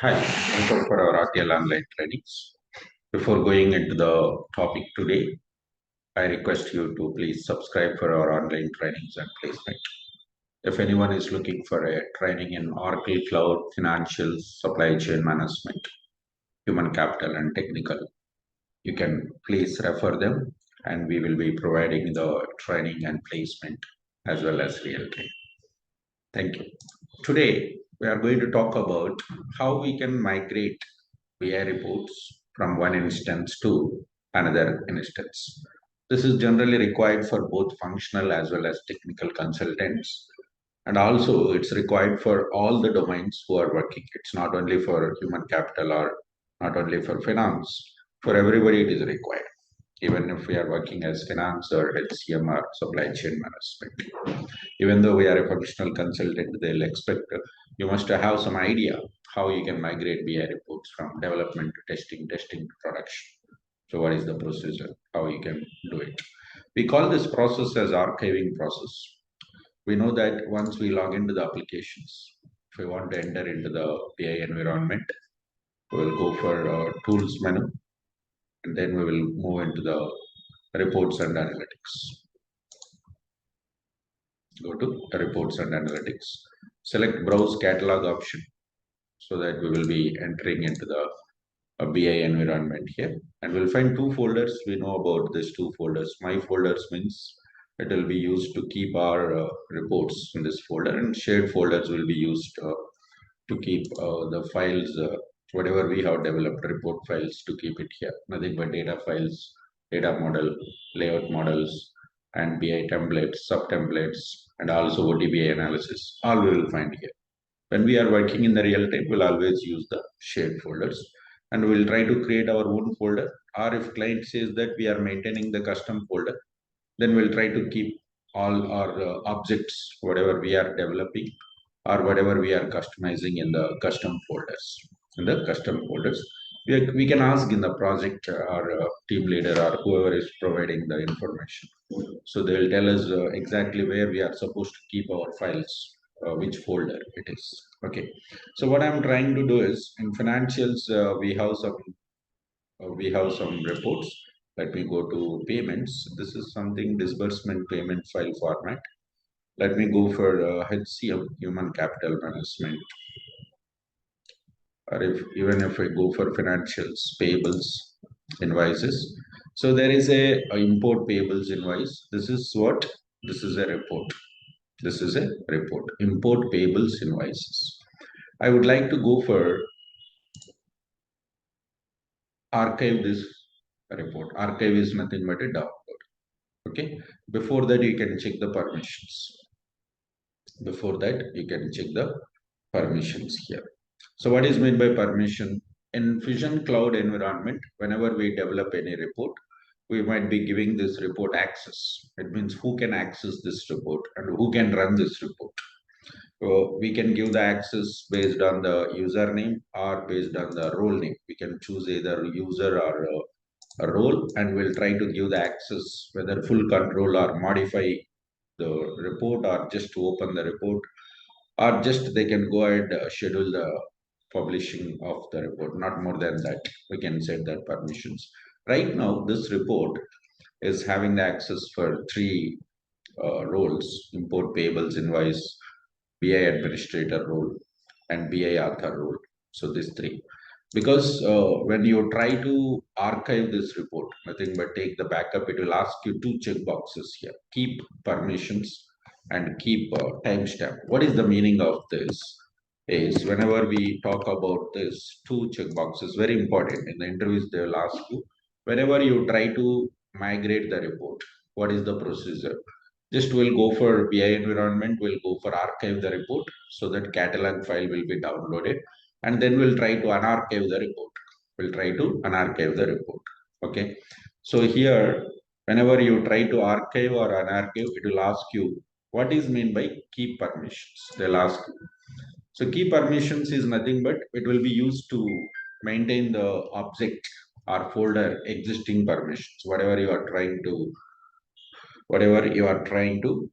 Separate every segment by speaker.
Speaker 1: Hi, welcome for our RTL online trainings. Before going into the topic today, I request you to please subscribe for our online trainings and placement. If anyone is looking for a training in Oracle Cloud, Financials, Supply Chain Management, Human Capital and Technical, you can please refer them and we will be providing the training and placement as well as real time. Thank you. Today, we are going to talk about how we can migrate BI reports from one instance to another instance. This is generally required for both functional as well as technical consultants. And also, it's required for all the domains who are working. It's not only for human capital or not only for finance. For everybody, it is required, even if we are working as finance or HCM or supply chain management. Even though we are a functional consultant, they'll expect you must have some idea how you can migrate BI reports from development to testing, testing to production. So what is the procedure? How you can do it? We call this process as archiving process. We know that once we log into the applications, if we want to enter into the BI environment, we will go for tools menu and then we will move into the reports and analytics. Go to reports and analytics. Select browse catalog option so that we will be entering into the BI environment here. And we'll find two folders. We know about these two folders. My folders means it will be used to keep our reports in this folder, and shared folders will be used to keep the files, whatever we have developed, report files to keep it here. Nothing but data files, data model, layout models, and BI templates, sub-templates, and also OTBI analysis. All we will find here. When we are working in the real time, we'll always use the shared folders and we'll try to create our own folder. Or if client says that we are maintaining the custom folder, then we'll try to keep all our objects, whatever we are developing or whatever we are customizing in the custom folders. In the custom folders, we can ask in the project or team leader or whoever is providing the information. So they'll tell us exactly where we are supposed to keep our files, which folder it is. Okay. So what I'm trying to do is in financials, we have some reports. Let me go to payments. This is something disbursement payment file format. Let me go for HCM, human capital management, or if even if I go for financials, payables, invoices. So there is a import payables invoice. This is a report. This is a report. Import payables invoices. I would like to go for archive this report. Archive is nothing but a download. Okay. Before that, you can check the permissions. Before that, you can check the permissions here. So what is meant by permission? In Fusion Cloud environment, whenever we develop any report, we might be giving this report access. It means who can access this report and who can run this report. So we can give the access based on the username or based on the role name. We can choose either user or a role, and we'll try to give the access, whether full control or modify the report or just to open the report, or just they can go ahead schedule the publishing of the report. Not more than that, we can set that permissions. Right now this report is having the access for three roles: import payables invoice, BI administrator role, and BI author role. So these three, because when you try to archive this report, nothing but take the backup, it will ask you two check boxes here: keep permissions and keep timestamp. What is the meaning of this? Is whenever we talk about this two check boxes, very important in the interviews, they will ask you whenever you try to migrate the report, what is the procedure? Just we'll go for BI environment, we'll go for archive the report so that catalog file will be downloaded, and then we'll try to unarchive the report. We'll try to unarchive the report. Okay. So here, whenever you try to archive or unarchive, it will ask you what is meant by keep permissions. They'll ask you. So key permissions is nothing but it will be used to maintain the object or folder existing permissions. Whatever you are trying to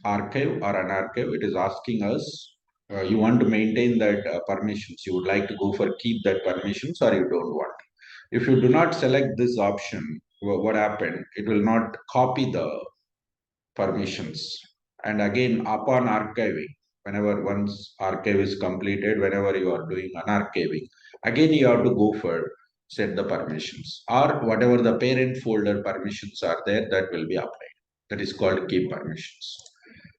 Speaker 1: archive or unarchive, it is asking us you want to maintain that permissions, you would like to go for keep that permissions or you don't want. If you do not select this option, what happened? It will not copy the permissions. And again, upon archiving, whenever once archive is completed, whenever you are doing unarchiving, again you have to go for set the permissions or whatever the parent folder permissions are there, that will be applied. That is called keep permissions.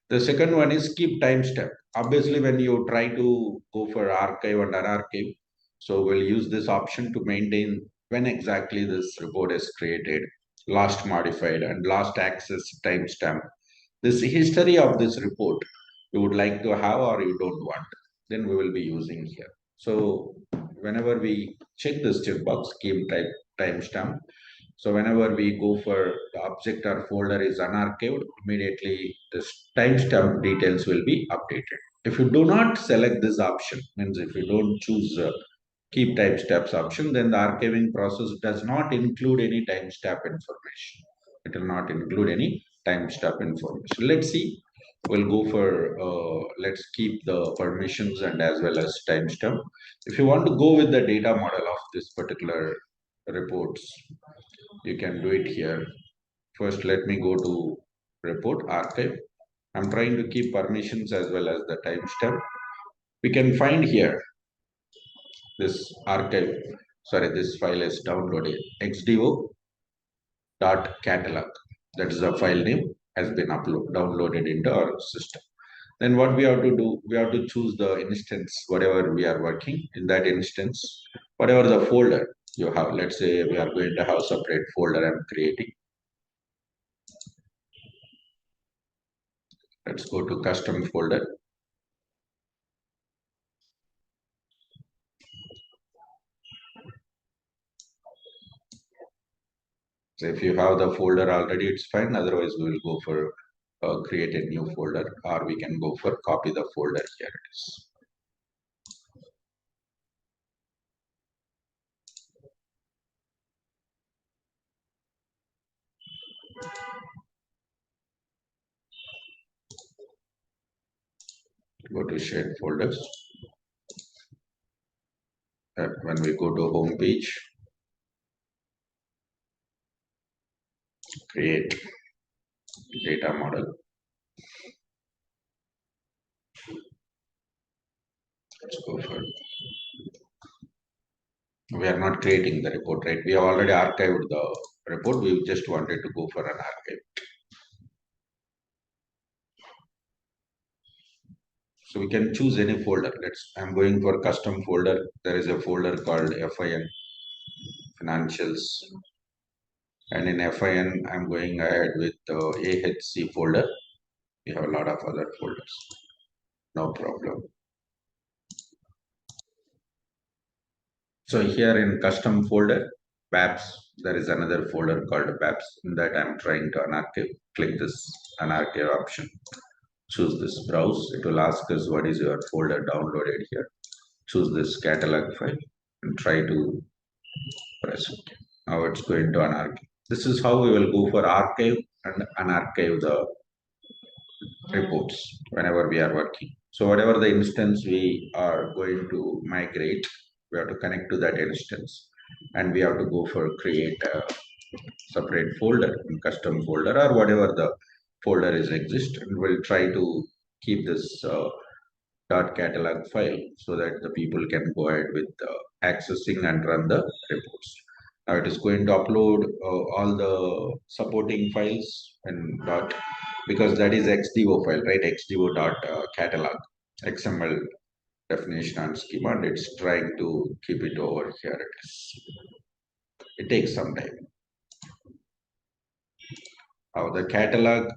Speaker 1: The second one is keep timestamp. Obviously, when you try to go for archive and unarchive, so we'll use this option to maintain when exactly this report is created, last modified, and last access timestamp. This history of this report you would like to have or you don't want, then we will be using here. So whenever we check this checkbox, keep timestamp, so whenever we go for the object or folder is unarchived, immediately this timestamp details will be updated. If you do not select this option, means if you don't choose keep timestamps option, then the archiving process does not include any timestamp information. It will not include any timestamp information. Let's see. We'll go for let's keep the permissions and as well as timestamp. If you want to go with the data model of this particular reports, you can do it here. First, let me go to report archive. I'm trying to keep permissions as well as the timestamp. We can find here this archive. Sorry, this file is downloaded. xdo.catalog. That is the file name has been downloaded into our system. Then what we have to do, we have to choose the instance, whatever we are working in that instance, whatever the folder you have. Let's say we are going to have separate folder I'm creating. Let's go to custom folder. So if you have the folder already, it's fine. Otherwise, we will go for create a new folder, or we can go for copy the folder. Here it is. Go to shared folders. When we go to home page, create data model. Let's go for. We are not creating the report, right? We have already archived the report. We just wanted to go for an archive. So we can choose any folder. I'm going for custom folder. There is a folder called FIN, financials. And in FIN, I'm going ahead with the AHC folder. We have a lot of other folders. No problem. So here in custom folder, BAPS, there is another folder called BAPS. In that I'm trying to unarchive. Click this unarchive option. Choose this browse. It will ask us what is your folder downloaded here. Choose this catalog file and try to press OK. Now it's going to unarchive. This is how we will go for archive and unarchive the reports whenever we are working. So whatever the instance we are going to migrate, we have to connect to that instance and we have to go for create a separate folder, custom folder or whatever the folder is exist, and we'll try to keep this dot catalog file so that the people can go ahead with accessing and run the reports. Now it is going to upload all the supporting files and dot, because that is XDO file, right? XDO dot catalog, XML definition and schema, and it's trying to keep it over here. It is. It takes some time. Now the catalog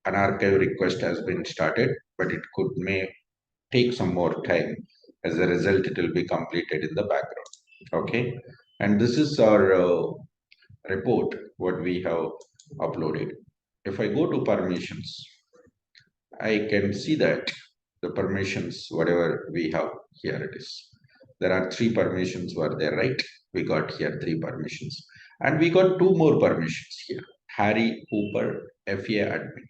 Speaker 1: an archive request has been started, but it may take some more time. As a result, it will be completed in the background. Okay, and this is our report what we have uploaded. If I go to permissions, I can see that the permissions whatever we have here it is. There are 3 permissions were there, right? We got here 3 permissions, and we got 2 more permissions here. Harry Hooper FA admin.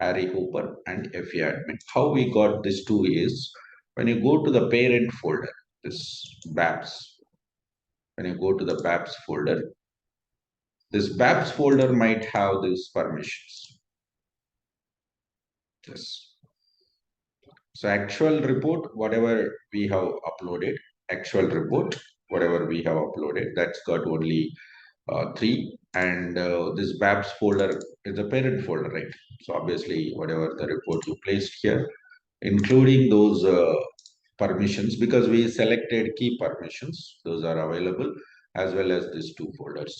Speaker 1: Harry Hooper and FE admin. How we got this two is when you go to the parent folder, this BAPS. When you go to the BAPS folder, this BAPS folder might have these permissions. Yes. So actual report, whatever we have uploaded, actual report, whatever we have uploaded, that's got only three. And this BAPS folder is a parent folder, right? So obviously, whatever the report you placed here, including those permissions, because we selected key permissions, those are available, as well as these two folders.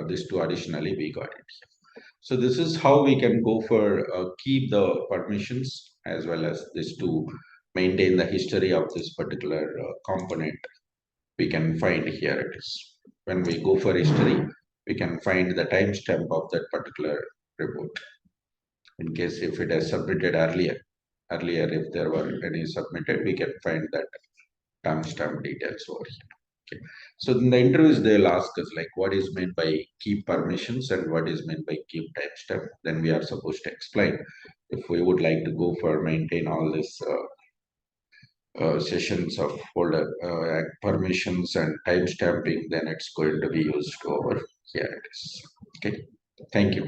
Speaker 1: These two additionally we got it. So this is how we can go for keep the permissions as well as this to maintain the history of this particular component. We can find here it is. When we go for history, we can find the timestamp of that particular report. In case if it has submitted earlier if there were any submitted, we can find that timestamp details over here. Okay. So in the interviews, they'll ask us like what is meant by keep permissions and what is meant by keep timestamp. Then we are supposed to explain if we would like to go for maintain all this sessions of folder permissions and timestamping, then it's going to be used over here. It is. Okay. Thank you.